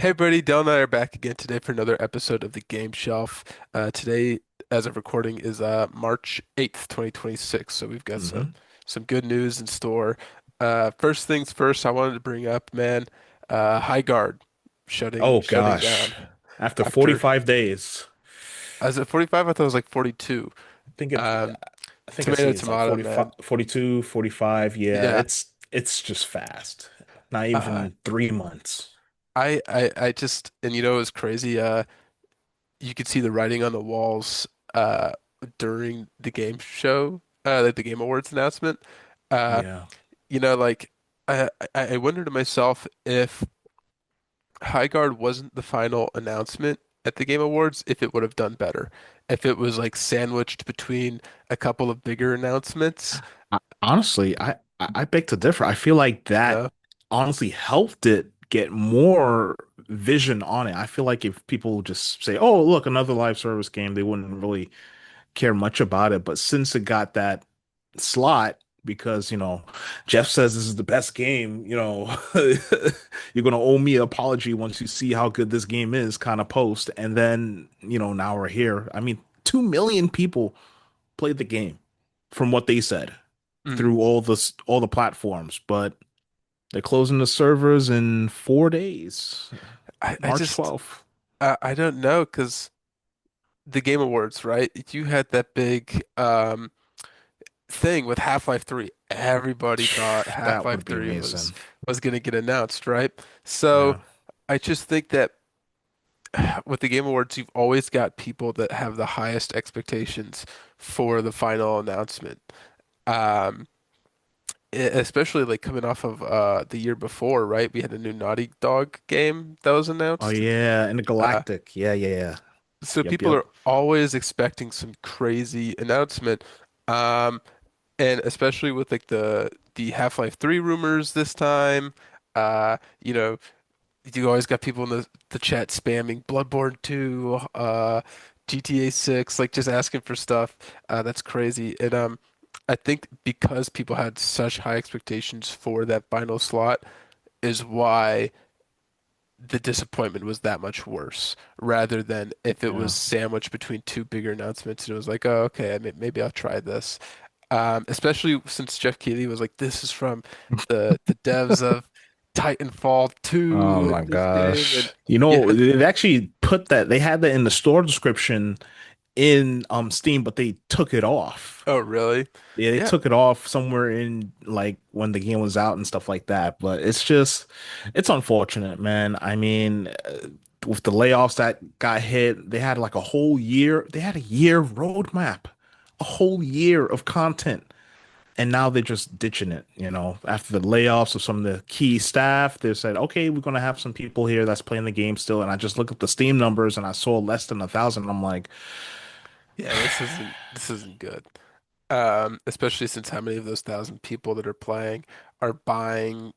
Hey, buddy, Dell and I are back again today for another episode of the Game Shelf. Today, as of recording, is March 8th, 2026. So we've got some hmm some good news in store. First things first, I wanted to bring up, man, Highguard Oh shutting down gosh. After after. 45 days. Is it 45? I thought it was like 42. I think it Um, I think I Tomato, see it's like tomato, 45, man. 42, 45. Yeah, Yeah. it's just fast. Not Uh, even 3 months. I just, and you know, it was crazy. You could see the writing on the walls uh during the game show, like the Game Awards announcement. Uh, Yeah. like I wonder to myself if Highguard wasn't the final announcement at the Game Awards, if it would have done better. If it was like sandwiched between a couple of bigger announcements, Honestly, I beg to differ. I feel like that no? honestly helped it get more vision on it. I feel like if people just say, "Oh, look, another live service game," they wouldn't really care much about it. But since it got that slot, because Jeff says this is the best game, you're gonna owe me an apology once you see how good this game is, kind of post. And then, now we're here. I mean, 2 million people played the game from what they said Mm. through all the platforms, but they're closing the servers in 4 days, I March just 12th. I don't know because the Game Awards, right? You had that big thing with Half-Life 3. Everybody thought That Half-Life would be 3 was amazing. was going to get announced, right? So Yeah. I just think that with the Game Awards, you've always got people that have the highest expectations for the final announcement. Um, Especially like coming off of the year before, right? We had a new Naughty Dog game that was Oh announced. yeah, and the Uh, Galactic. Yeah, yeah, yeah. so Yep, people yep. are always expecting some crazy announcement. Um, And especially with like the Half-Life 3 rumors this time, uh, you know, you always got people in the chat spamming Bloodborne 2, GTA 6, like just asking for stuff. That's crazy. And I think because people had such high expectations for that final slot is why the disappointment was that much worse, rather than if it was Yeah. sandwiched between two bigger announcements and it was like, oh, okay, maybe I'll try this. Especially since Jeff Keighley was like, "This is from the devs of Titanfall Oh 2 my and this game," and gosh. yeah, They actually put that they had that in the store description in Steam, but they took it off. oh really? Yeah, they Yeah, took it off somewhere in like when the game was out and stuff like that. But it's unfortunate, man. I mean, with the layoffs that got hit, they had like a whole year. They had a year roadmap, a whole year of content. And now they're just ditching it, after the layoffs of some of the key staff. They said, okay, we're going to have some people here that's playing the game still. And I just looked at the Steam numbers and I saw less than 1,000. I'm like, yeah, this isn't good. Especially since how many of those thousand people that are playing are buying,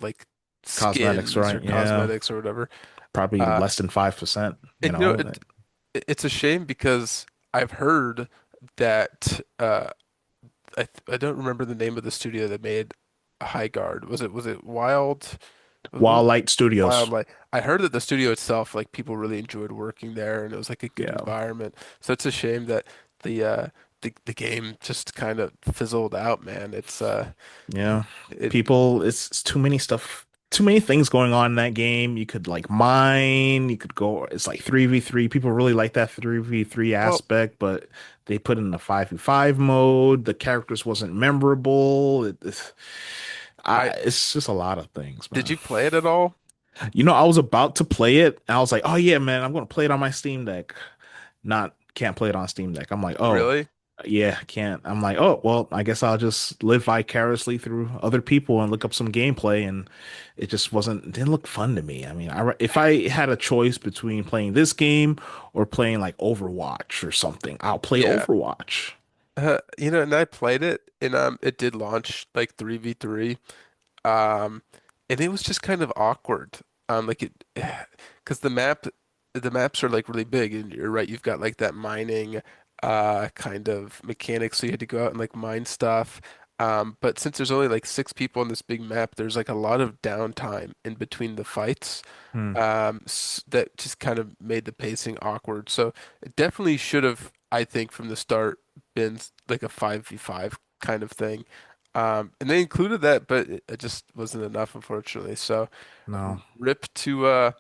like cosmetics, skins or right? Yeah, cosmetics or whatever. probably Uh, less than 5%, and it's a shame because I've heard that I don't remember the name of the studio that made High Guard. Was it Wild? What was Wildlight Studios. Wildlight? I heard that the studio itself, like people really enjoyed working there, and it was like a good Yeah. environment. So it's a shame that the uh the game just kind of fizzled out, man. Yeah. It People, it's too many stuff, too many things going on in that game. You could like mine, you could go, it's like 3v3. People really like that 3v3 well, aspect, but they put in the 5v5 mode. The characters wasn't memorable. I It's just a lot of things, did man. you play it at all? I was about to play it, and I was like, oh yeah, man, I'm gonna play it on my Steam Deck. Not can't play it on Steam Deck. I'm like, oh Really? yeah, I can't. I'm like, oh well, I guess I'll just live vicariously through other people and look up some gameplay, and it just didn't look fun to me. I mean, if I had a choice between playing this game or playing like Overwatch or something, I'll play Yeah. Overwatch. And I played it, and it did launch like 3v3. Um, and it was just kind of awkward. Like it, because the maps are like really big, and you're right. You've got like that mining, kind of mechanic, so you had to go out and like mine stuff. But since there's only like six people on this big map, there's like a lot of downtime in between the fights. Hmm. That just kind of made the pacing awkward. So it definitely should have, I think, from the start been like a 5v5 kind of thing. And they included that, but it just wasn't enough, unfortunately. So No. rip to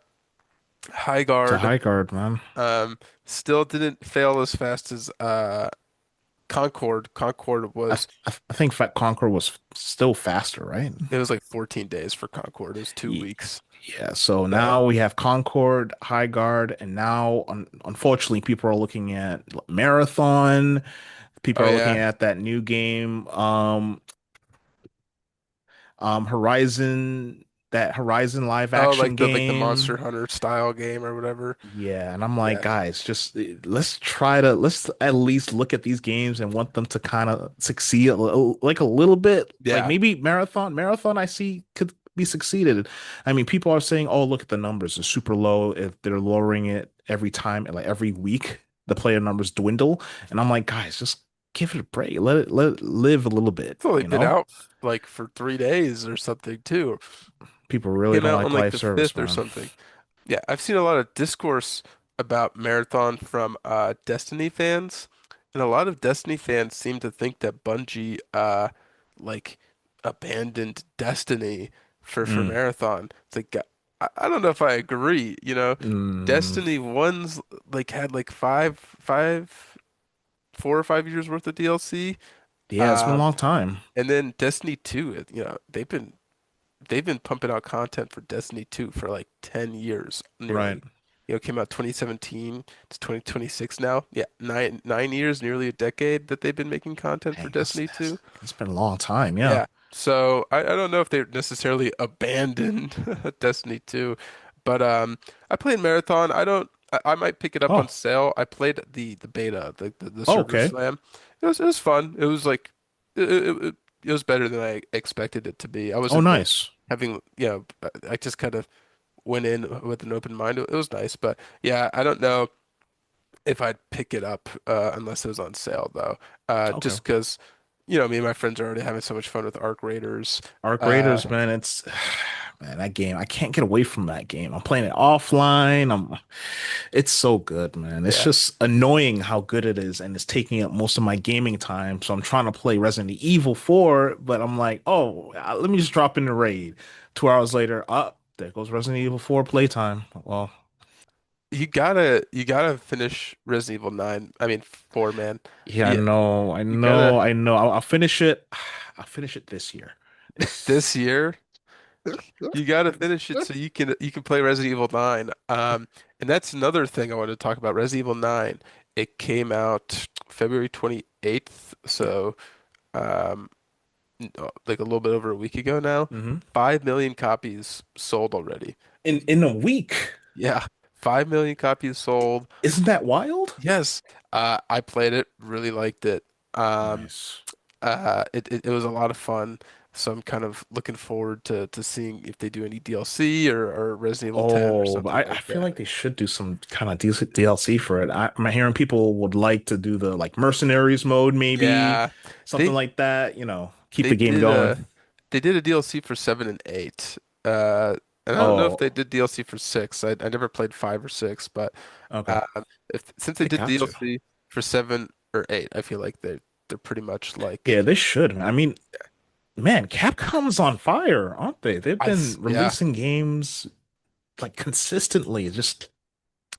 High To Guard. Highguard, man. Um, Still didn't fail as fast as Concord. Concord was I think Fat Conqueror was still faster, right? it was like 14 days for Concord. It was two Ye- weeks. Yeah, so So, now we have Concord, Highguard, and now unfortunately people are looking at Marathon. People oh are looking yeah. at that new game, Horizon, that Horizon live Oh, action like the Monster game. Hunter style game or whatever. Yeah, and I'm like, Yeah. guys, just let's at least look at these games and want them to kind of succeed like a little bit. Like Yeah. maybe Marathon I see could be succeeded. I mean, people are saying, "Oh, look at the numbers. They're super low if they're lowering it every time, like every week, the player numbers dwindle." And I'm like, guys, just give it a break. Let it live a little bit, It's only you been know? out like for 3 days or something too. People really Came don't out on like like live the service, 5th or man. something. Yeah, I've seen a lot of discourse about Marathon from Destiny fans, and a lot of Destiny fans seem to think that Bungie like abandoned Destiny for Mm, Marathon. It's like I don't know if I agree, you know. mm, Destiny one's like had like 4 or 5 years worth of DLC. yeah, it's been a Um, long time. and then Destiny 2, you know, they've been pumping out content for Destiny 2 for like 10 years Right. nearly. You know, it came out 2017 to 2026 now. Yeah, nine years, nearly a decade that they've been making content for Dang, Destiny 2. it's been a long time. Yeah. Yeah. So I don't know if they necessarily abandoned Destiny 2, but I played Marathon. I might pick it up on Oh, sale. I played the beta, the oh, server okay. slam. It was fun. It was like it was better than I expected it to be. I Oh, wasn't like nice. having, you know, I just kind of went in with an open mind. It was nice, but yeah, I don't know if I'd pick it up unless it was on sale though. Okay. Just because, you know, me and my friends are already having so much fun with Arc Raiders. Arc Uh, Raiders, man, it's man, that game. I can't get away from that game. I'm playing it offline. It's so good, man. It's yeah, just annoying how good it is, and it's taking up most of my gaming time. So I'm trying to play Resident Evil 4, but I'm like, oh, let me just drop in the raid. 2 hours later, up there goes Resident Evil 4 playtime. Well, you gotta finish Resident Evil 9. I mean 4, man. yeah, Yeah, you gotta I know. I'll finish it. I'll finish it this year. this year. You gotta finish it so you can play Resident Evil 9. And that's another thing I wanted to talk about. Resident Evil 9. It came out February 28th, Yeah. so um, like a little bit over a week ago now. Hmm. 5 million copies sold already. In a week. Yeah, 5 million copies sold. Isn't that wild? Yes, I played it, really liked it. Um, Nice. it was a lot of fun. So I'm kind of looking forward to seeing if they do any DLC or Resident Evil 10 or Oh, but something I like feel that. like they should do some kind of DLC for it. I'm hearing people would like to do the like mercenaries mode, maybe Yeah, something they like that, keep they the game did going. they did a DLC for 7 and 8. Uh, and I don't know if Oh, they did DLC for 6. I never played 5 or 6, but okay. um, if since they They did got to. DLC for 7 or 8, I feel like they're pretty much like Yeah, they should. I mean, man, Capcom's on fire, aren't they? They've been yeah. releasing games like consistently. Just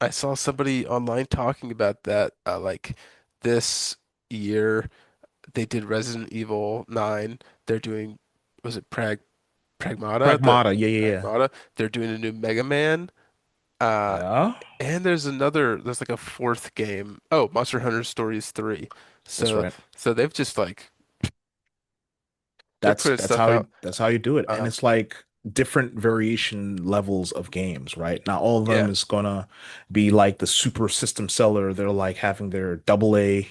I saw somebody online talking about that. Like this year, they did Resident Evil 9. They're doing, was it Pragmata? The Pragmata. Yeah, yeah, yeah. Pragmata. They're doing a new Mega Man. Uh, Yeah, and there's like a fourth game. Oh, Monster Hunter Stories 3. that's So, right. so they've just like, they're putting stuff out. That's how you do it. And Um, it's like different variation levels of games, right? Not all of them yeah, is gonna be like the super system seller. They're like having their double A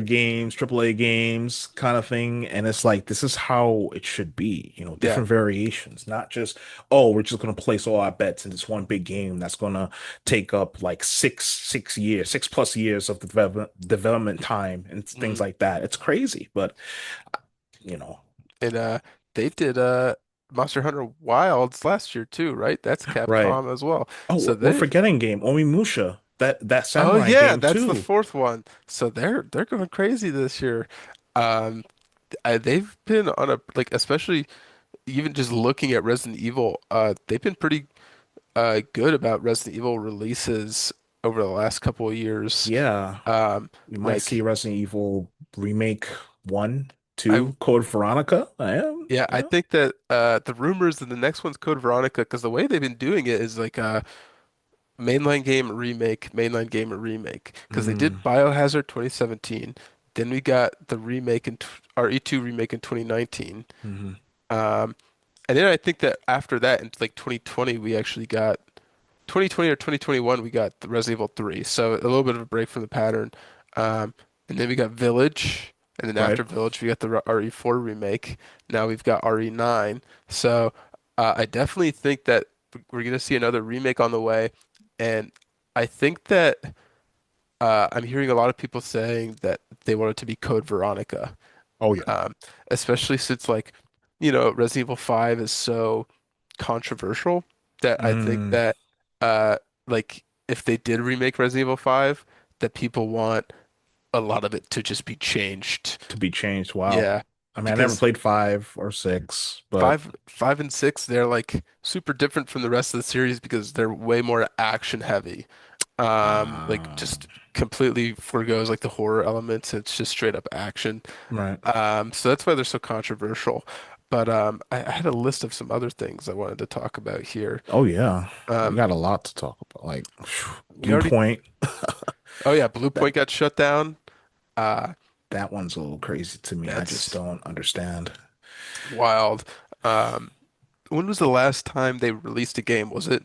games, triple A games kind of thing. And it's like this is how it should be, yeah. different variations, not just, oh, we're just gonna place all our bets in this one big game that's gonna take up like 6 years, 6+ years of development time and things Mm. like that. It's crazy, but you know. And they did Monster Hunter Wilds last year too, right? That's Right. Capcom as well. Oh, So we're they forgetting game Onimusha, that Oh samurai yeah, game that's the too. fourth one. So they're going crazy this year. Um they've been on a like especially even just looking at Resident Evil, they've been pretty good about Resident Evil releases over the last couple of years. Yeah, Um we might see like Resident Evil remake one, I two, Code Veronica. I am, Yeah, I yeah. think that the rumors that the next one's Code Veronica, because the way they've been doing it is like mainline game remake, mainline game remake. Because they Mm, did Biohazard 2017, then we got the remake in RE2 remake in 2019, hmm. um, and then I think that after that in like 2020 we actually got 2020 or 2021 we got the Resident Evil 3, so a little bit of a break from the pattern. Um, and then we got Village, and then Right. after Village we got the RE4 remake. Now we've got RE9. So I definitely think that we're gonna see another remake on the way, and I think that I'm hearing a lot of people saying that they want it to be Code Veronica, Oh yeah. um, especially since like Resident Evil 5 is so controversial that I think Mm, that uh like if they did remake Resident Evil 5 that people want a lot of it to just be changed. to be changed. Wow. Yeah, I mean, I never because played five or six, but five and six they're like super different from the rest of the series because they're way more action heavy. Like uh, just completely forgoes like the horror elements. It's just straight up action. right. So that's why they're so controversial. But I had a list of some other things I wanted to talk about here. Oh yeah. We Um, got a lot to talk about. Like we Blue already, Point. oh yeah, That Bluepoint got shut down. Uh, that one's a little crazy to me. I just that's don't understand. wild. Um, when was the last time they released a game? Was it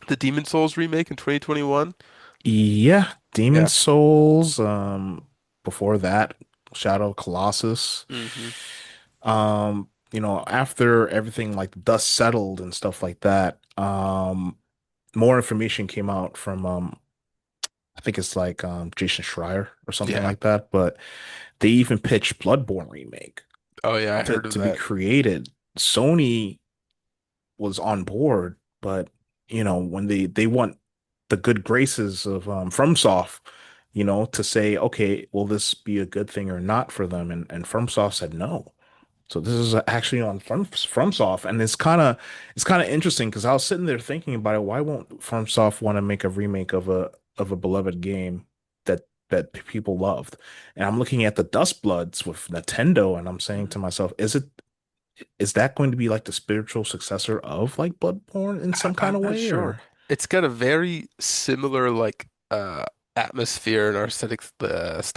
the Demon Souls remake in 2021? Yeah, Demon Yeah. Souls, before that, Shadow of Colossus. hmm After everything like dust settled and stuff like that, more information came out from I think it's like Jason Schreier or something Yeah. like that, but they even pitched Bloodborne remake Oh yeah, I to heard of to be that. created. Sony was on board, but when they want the good graces of FromSoft, to say, okay, will this be a good thing or not for them? And FromSoft said no. So this is actually on FromSoft, and it's kind of interesting because I was sitting there thinking about it. Why won't FromSoft want to make a remake of a beloved game that people loved? And I'm looking at the Dust Bloods with Nintendo, and I'm saying to myself, is that going to be like the spiritual successor of like Bloodborne in some kind I'm of not way, sure. or It's got a very similar like atmosphere and aesthetic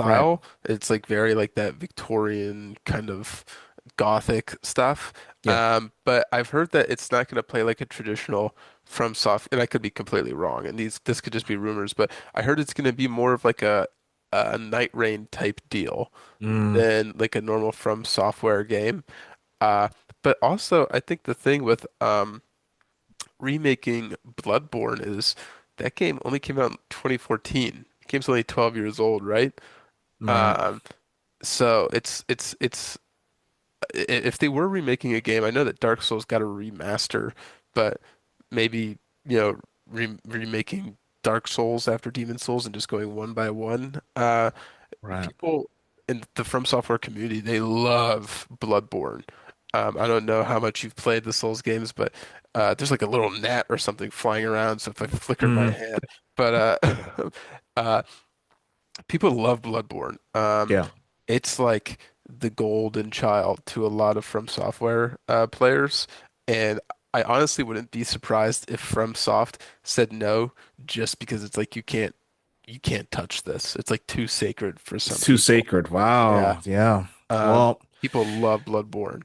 right? style. It's like very like that Victorian kind of gothic stuff. Yeah. But I've heard that it's not going to play like a traditional FromSoft, and I could be completely wrong, and this could just be rumors, but I heard it's going to be more of like a Night Rain type deal Mm, than like a normal From Software game. Uh, but also I think the thing with remaking Bloodborne is that game only came out in 2014. The game's only 12 years old, right? right. Um, so if they were remaking a game, I know that Dark Souls got a remaster, but maybe, remaking Dark Souls after Demon Souls and just going one by one. Right. People in the From Software community, they love Bloodborne. I don't know how much you've played the Souls games, but there's like a little gnat or something flying around. So if I flicker my Mm, hand, but uh, people love Bloodborne. yeah. It's like the golden child to a lot of From Software players, and I honestly wouldn't be surprised if FromSoft said no, just because it's like you can't touch this. It's like too sacred for It's some too people. sacred. Yeah. Wow. Yeah. Um, Well, People love Bloodborne.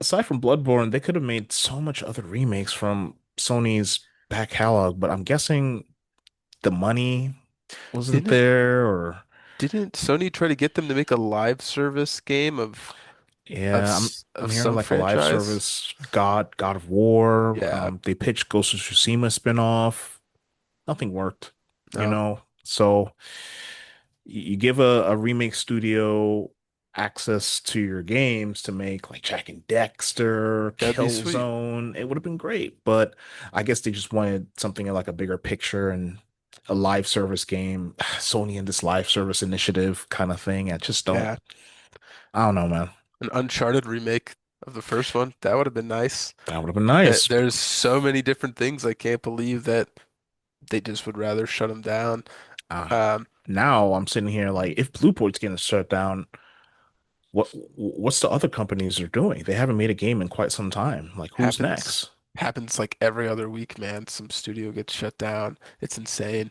aside from Bloodborne, they could have made so much other remakes from Sony's back catalog, but I'm guessing the money wasn't Didn't there, or didn't Sony try to get them to make a live service game yeah, I'm of hearing some like a live franchise? service God of War. Yeah. They pitched Ghost of Tsushima spinoff. Nothing worked, No. So you give a remake studio access to your games to make like Jack and Dexter, That'd be sweet. Killzone, it would have been great. But I guess they just wanted something like a bigger picture and a live service game, Sony and this live service initiative kind of thing. Yeah, I don't know, man. an Uncharted remake of the first one. That would have been nice. That would have been nice. There's so many different things. I can't believe that they just would rather shut them down. Uh, Um, Now I'm sitting here like, if Bluepoint's getting shut down, what's the other companies are doing? They haven't made a game in quite some time. Like, who's happens next? happens like every other week, man. Some studio gets shut down. It's insane.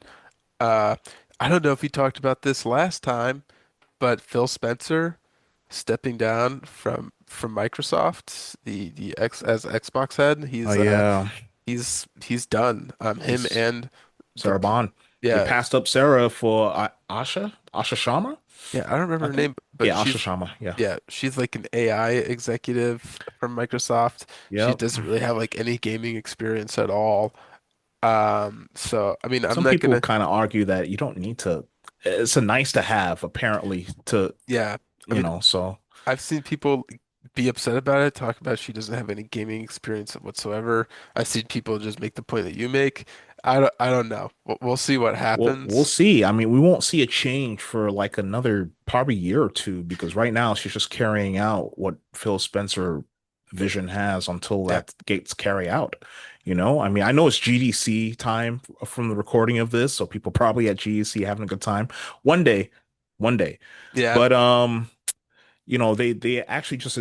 Uh, I don't know if we talked about this last time, but Phil Spencer stepping down from Microsoft, the X as Xbox head. Oh yeah, He's done. Him he's and the Sarah Bond. They yeah passed up Sarah for Asha Sharma. yeah I don't remember I her think. name, but Yeah, Asha Sharma. Yeah. she's like an AI executive from Microsoft. She Yep. doesn't really have like any gaming experience at all. So I mean, I'm Some not people gonna. kind of argue that you don't need to. It's a nice to have, apparently, to, Yeah, I mean, so I've seen people be upset about it, talk about she doesn't have any gaming experience whatsoever. I've seen people just make the point that you make. I don't know. We'll see what we'll happens. see. I mean, we won't see a change for like another probably year or two because right now she's just carrying out what Phil Spencer vision has until Yeah, that gets carry out. I mean, I know it's GDC time from the recording of this, so people probably at GDC having a good time. One day, one day. yeah, But they actually just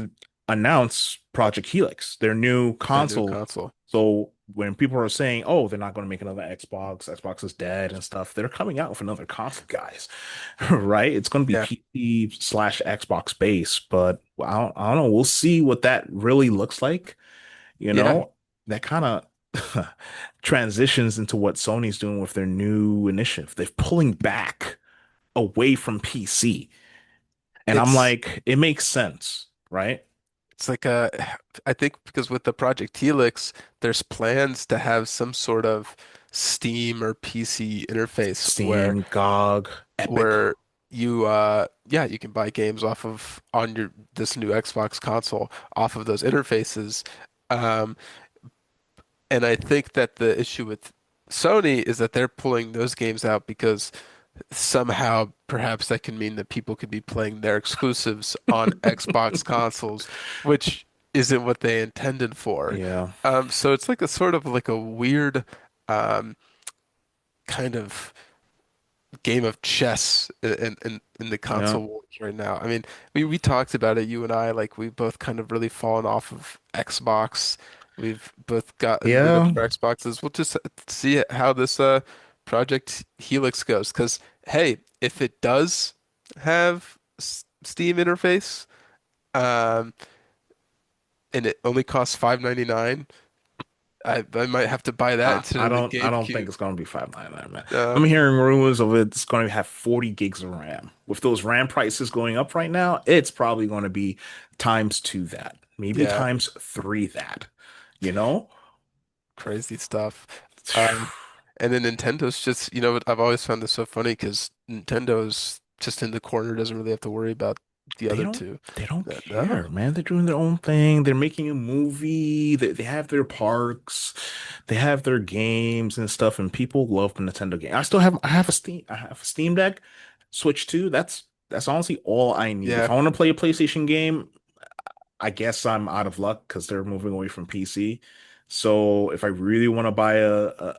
announced Project Helix, their new their new console. console. So when people are saying, "Oh, they're not going to make another Xbox, Xbox is dead and stuff," they're coming out with another console, guys. Right? It's going to be Yeah, PC/Xbox base, but I don't know. We'll see what that really looks like. You yeah. know, that kind of transitions into what Sony's doing with their new initiative. They're pulling back away from PC. And I'm It's like, it makes sense, right? it's like a I think because with the Project Helix, there's plans to have some sort of Steam or PC interface Steam, GOG, Epic. where you yeah, you can buy games off of on your this new Xbox console off of those interfaces. Um, and I think that the issue with Sony is that they're pulling those games out because somehow perhaps that can mean that people could be playing their exclusives on Xbox consoles, which isn't what they intended for. Yeah, So it's like a sort of like a weird um, kind of game of chess in the yeah, console wars right now. I mean, we talked about it, you and I, like we've both kind of really fallen off of Xbox. We've both gotten rid of yeah, our Xboxes. We'll just see how this Project Helix goes. Because hey, if it does have Steam interface, um, and it only costs 5.99, I might have to buy that instead of the I don't think GameCube. it's gonna be 599, man. I'm Um, hearing rumors of it's going to have 40 gigs of RAM. With those RAM prices going up right now, it's probably going to be times two that, maybe yeah. times three that, you know? Crazy stuff. Um, and then Nintendo's just, I've always found this so funny because Nintendo's just in the corner, doesn't really have to worry about the other two. They don't No, care, man. They're doing their own thing. They're making a movie. They have their parks. They have their games and stuff, and people love the Nintendo game. I have a Steam Deck, Switch 2. That's honestly all I need. If yeah, I want to play a PlayStation game, I guess I'm out of luck because they're moving away from PC. So if I really want to buy a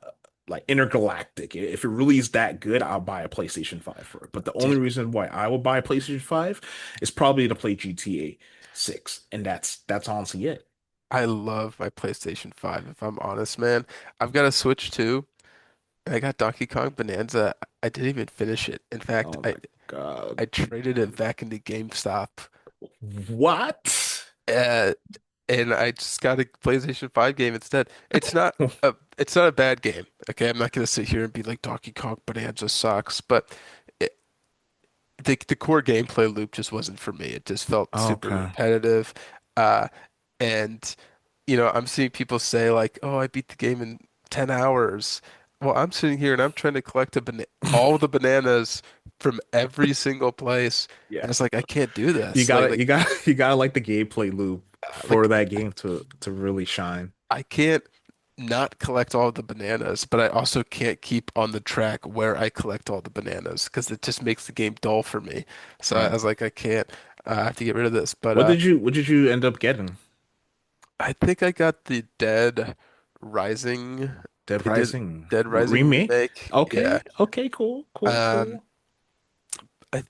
like Intergalactic, if it really is that good, I'll buy a PlayStation 5 for it. But the only dude, reason why I would buy a PlayStation 5 is probably to play GTA 6. And that's honestly it. I love my PlayStation 5, if I'm honest, man. I've got a Switch too. I got Donkey Kong Bonanza. I didn't even finish it. In fact, Oh I my God, I traded it man. back into GameStop. What? Uh, and I just got a PlayStation 5 game instead. It's not a bad game. Okay, I'm not gonna sit here and be like Donkey Kong Bonanza sucks, but it, the core gameplay loop just wasn't for me. It just felt super Okay. repetitive. Uh, and I'm seeing people say like, "Oh, I beat the game in 10 hours." Well, I'm sitting here and I'm trying to collect all the bananas from every single place. Yeah. And it's like I can't do You this. gotta, you gotta, you gotta like the gameplay loop for Like that game to really shine. I can't not collect all the bananas, but I also can't keep on the track where I collect all the bananas because it just makes the game dull for me. So I Right. was like, I can't. I have to get rid of this. But What did you end up getting? I think I got the Rising, Dead the Rising Dead Rising remake? remake. Okay. Yeah. Okay, cool. Cool, Um. cool.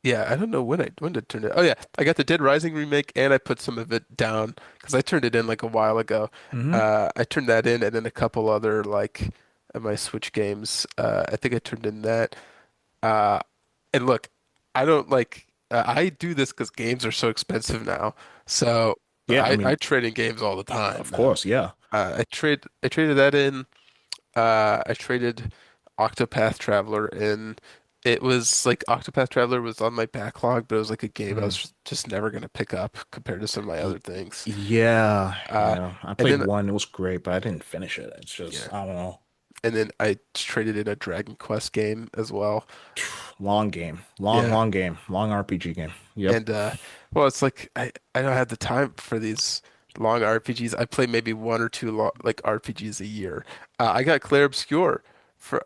Yeah. I don't know when to turn it. Oh yeah, I got the Dead Rising remake, and I put some of it down because I turned it in like a while ago. Hmm. I turned that in, and then a couple other like of my Switch games. I think I turned in that. Uh, and look, I don't like. I do this because games are so expensive now. So Yeah, I I mean, trade in games all the time of now. course, yeah. I traded that in. I traded Octopath Traveler in. It was like Octopath Traveler was on my backlog, but it was like a game I Mm. was just never gonna pick up compared to some of my Y- other things. Yeah, Uh, yeah. I and played then one, it was great, but I didn't finish it. It's yeah, just, I don't know. and then I traded in a Dragon Quest game as well. Long game. Long, Yeah. long game. Long RPG game. Yep. And well, it's like I don't have the time for these long RPGs. I play maybe one or two lo like RPGs a year. I got Clair Obscur for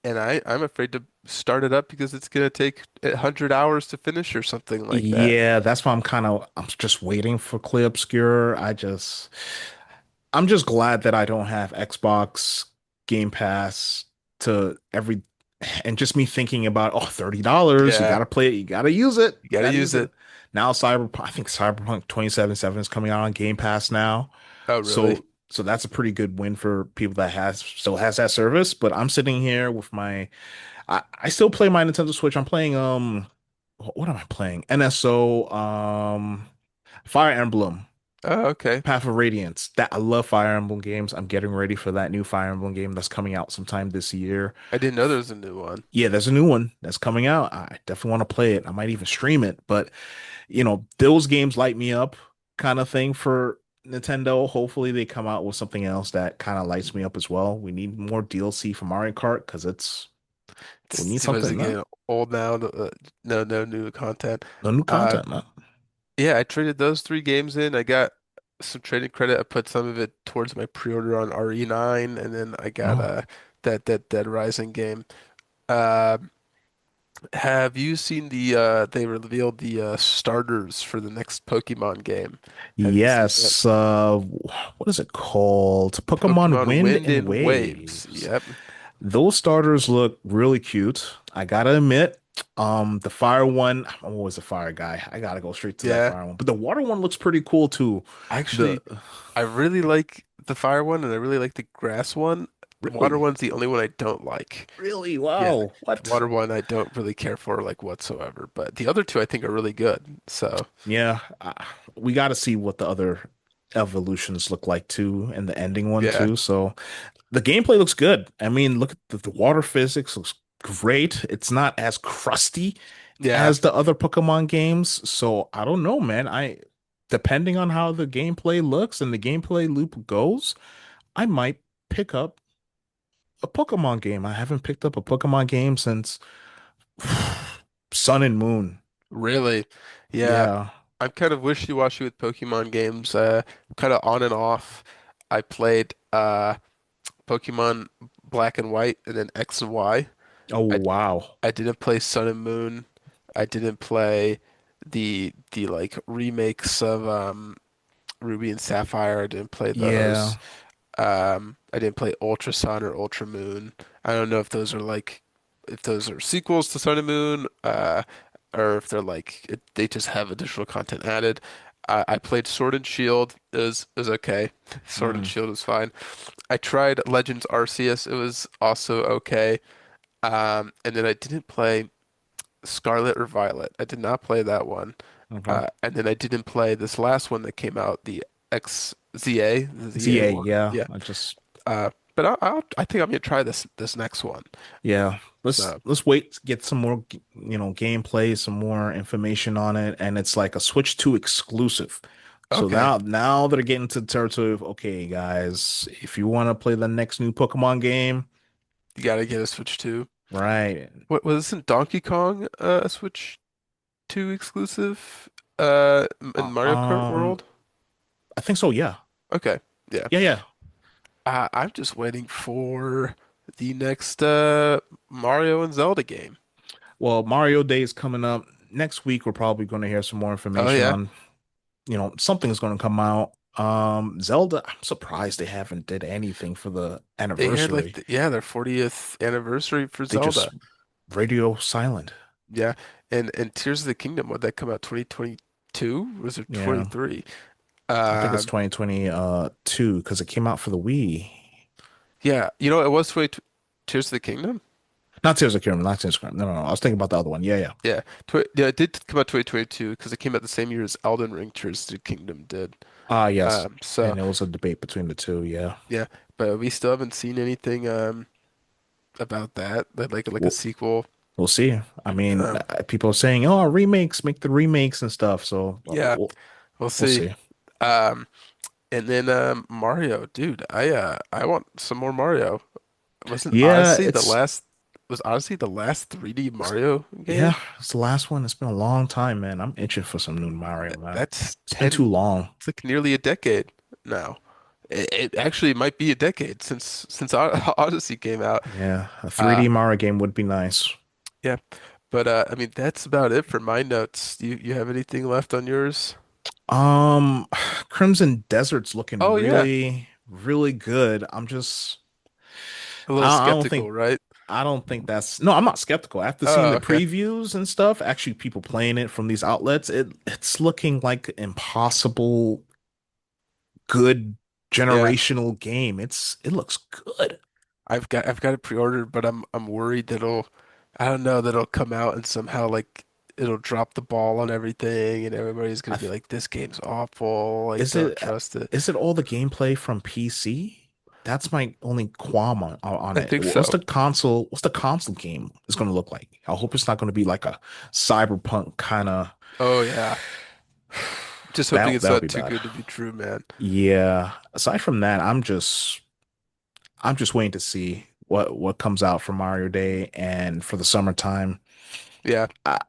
and I'm afraid to start it up because it's gonna take 100 hours to finish or something like that. Yeah, that's why I'm just waiting for Clear Obscure. I'm just glad that I don't have Xbox Game Pass to every and just me thinking about, oh, $30, you Yeah, gotta play it, you gotta use it, you you gotta gotta use use it. it. Now I think Cyberpunk 2077 is coming out on Game Pass now. Oh, really? So that's a pretty good win for people that has still has that service. But I'm sitting here with I still play my Nintendo Switch. I'm playing what am I playing? NSO Fire Emblem. Oh, okay. Path of Radiance. That I love Fire Emblem games. I'm getting ready for that new Fire Emblem game that's coming out sometime this year. I didn't know there was a new one. Yeah, there's a new one that's coming out. I definitely want to play it. I might even stream it. But those games light me up, kind of thing for Nintendo. Hopefully, they come out with something else that kind of lights me up as well. We need more DLC for Mario Kart because we need Was something. it No, getting old now? No new content. no new Uh, content, man. yeah, I traded those three games in. I got some trading credit. I put some of it towards my pre-order on RE9, and then I got Oh, that Dead Rising game. Uh, have you seen they revealed the starters for the next Pokemon game? Have you seen that? yes. What is it called? Pokemon Pokemon Wind Wind and and Waves. Waves. Yep. Those starters look really cute. I gotta admit, the fire one, I'm always a fire guy. I gotta go straight to that Yeah. fire one. But the water one looks pretty cool too. The Actually, I really like the fire one and I really like the grass one. The water Really, one's the only one I don't like. really, Yeah. wow. The What? water one I don't really care for like whatsoever, but the other two I think are really good. So, Yeah, we gotta see what the other evolutions look like too, and the ending one yeah. too. So the gameplay looks good. I mean, look at the water physics looks great. It's not as crusty Yeah. as the other Pokemon games. So I don't know, man. Depending on how the gameplay looks and the gameplay loop goes, I might pick up a Pokemon game. I haven't picked up a Pokemon game since Sun and Moon. Really. Yeah. Yeah. I'm kind of wishy-washy with Pokemon games. Kind of on and off. I played Pokemon Black and White and then X and Y. Oh I wow. I didn't play Sun and Moon. I didn't play the like remakes of Ruby and Sapphire. I didn't play those. Yeah. I didn't play Ultra Sun or Ultra Moon. I don't know if those are like if those are sequels to Sun and Moon, or if they're like they just have additional content added. I played Sword and Shield. It was okay. Sword and Mm, Shield was fine. I tried Legends Arceus. It was also okay. And then I didn't play Scarlet or Violet. I did not play that one. okay. And then I didn't play this last one that came out, the XZA, the ZA ZA, one. yeah. Yeah. I just But I think I'm gonna try this next one. Yeah, So let's wait to get some more, gameplay, some more information on it, and it's like a Switch 2 exclusive. So okay, now they're getting to the territory of, okay, guys, if you want to play the next new Pokemon game, you gotta get a Switch too. Right. What was this in Donkey Kong a Switch 2 exclusive in Uh, Mario Kart um, World? I think so. Yeah. Okay. Yeah. Yeah. Yeah. I'm just waiting for the next Mario and Zelda game. Well, Mario Day is coming up next week. We're probably going to hear some more Oh information yeah. on, something's going to come out. Zelda, I'm surprised they haven't did anything for the They had like anniversary. their 40th anniversary for They just Zelda. radio silent. Yeah. And Tears of the Kingdom, would that come out 2022? Was it Yeah. 23? I think it's Um 2022 because it came out for the Wii. yeah, it was 20 Tears of the Kingdom? Not Tears of the Kingdom, not Tears of the Kingdom. No, no, no. I was thinking about the other one. Yeah, yeah. Yeah. Yeah, it did come out 2022 because it came out the same year as Elden Ring Tears of the Kingdom did. Ah, yes. So And it was a debate between the two. Yeah. yeah, but we still haven't seen anything about that, like a We'll, sequel. we'll see. I mean, Um people are saying, "Oh, remakes, make the remakes and stuff." So yeah, we'll we'll see. see. Um and then Mario, dude, I want some more Mario. Wasn't Yeah, Odyssey the last was Odyssey the last 3D Mario yeah, game? it's the last one. It's been a long time, man. I'm itching for some new Mario, man. That's It's been too long. it's like nearly a decade now. It actually might be a decade since Odyssey came out. Yeah, a Uh 3D Mario game would be nice. yeah. But I mean that's about it for my notes. You have anything left on yours? Um, Crimson Desert's looking Oh yeah. really, really good. A little I don't skeptical, think, right? I don't think that's, no, I'm not skeptical. After seeing Oh, the okay. previews and stuff, actually people playing it from these outlets, it's looking like impossible good Yeah. generational game. It looks good. I've got it pre-ordered, but I'm worried that I don't know that it'll come out and somehow like it'll drop the ball on everything and everybody's I gonna be th like, this game's awful, like is don't it trust it. is it all the gameplay from PC? That's my only qualm on I it. think so. What's the console game is going to look like? I hope it's not going to be like a cyberpunk kind of Oh yeah. Just hoping it's that'll not be too bad. good to be true, man. Yeah. Aside from that, I'm just waiting to see what comes out for Mario Day and for the summertime. Yeah. I,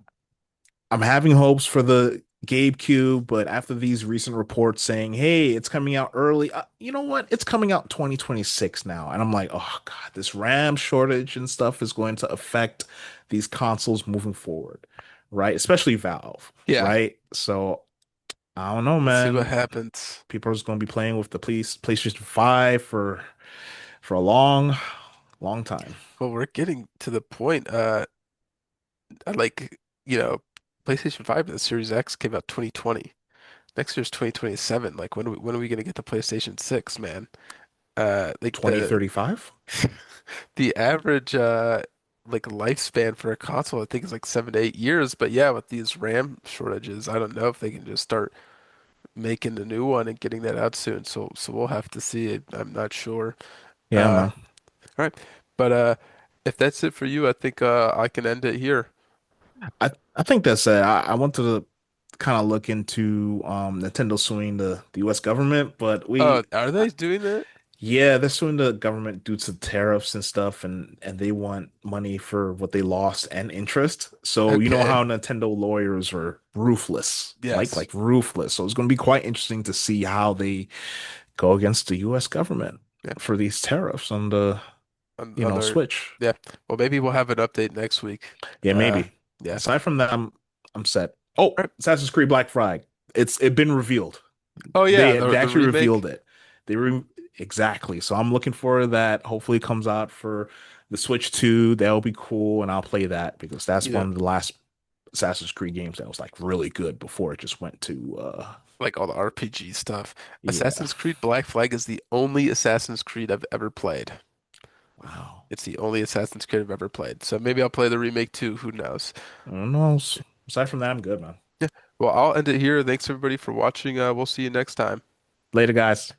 I'm having hopes for the GameCube, but after these recent reports saying, "Hey, it's coming out early," you know what? It's coming out 2026 now, and I'm like, "Oh God, this RAM shortage and stuff is going to affect these consoles moving forward, right? Especially Valve, Yeah. right?" So I don't know, Let's see what man. happens. People are just going to be playing with the PlayStation 5 for a long, long time. Well, we're getting to the point, like, you know, PlayStation 5 and the Series X came out 2020. Next year's 2027. Like when are we gonna get the PlayStation 6, man? Like the 2035? the average like lifespan for a console I think is like 7 to 8 years. But yeah, with these RAM shortages, I don't know if they can just start making the new one and getting that out soon. So we'll have to see it. I'm not sure. Yeah, Uh man. all right. But if that's it for you, I think I can end it here. I think that's it. I wanted to kind of look into Nintendo suing the US government, but Oh, are they doing that? yeah, they're suing the government due to tariffs and stuff, and they want money for what they lost and interest. So you know Okay. how Nintendo lawyers are ruthless, Yes. like ruthless. So it's going to be quite interesting to see how they go against the US government Yeah. for these tariffs on the, On their Switch. yeah. Well, maybe we'll have an update next week. Yeah, Uh maybe. yeah. Aside from that, I'm set. Oh, All right. Assassin's Creed Black Flag. It been revealed. Oh yeah, They the the actually remake. revealed it. They re exactly. So I'm looking for that. Hopefully it comes out for the Switch 2. That'll be cool, and I'll play that because that's You know, one of the last Assassin's Creed games that was like really good before it just went to like all the RPG stuff. yeah. Assassin's Creed Black Flag is the only Assassin's Creed I've ever played. Wow. It's the only Assassin's Creed I've ever played. So maybe I'll play the remake too. Who knows? I don't know. Aside from that, I'm good, man. Yeah. Well, I'll end it here. Thanks everybody for watching. We'll see you next time. Later, guys.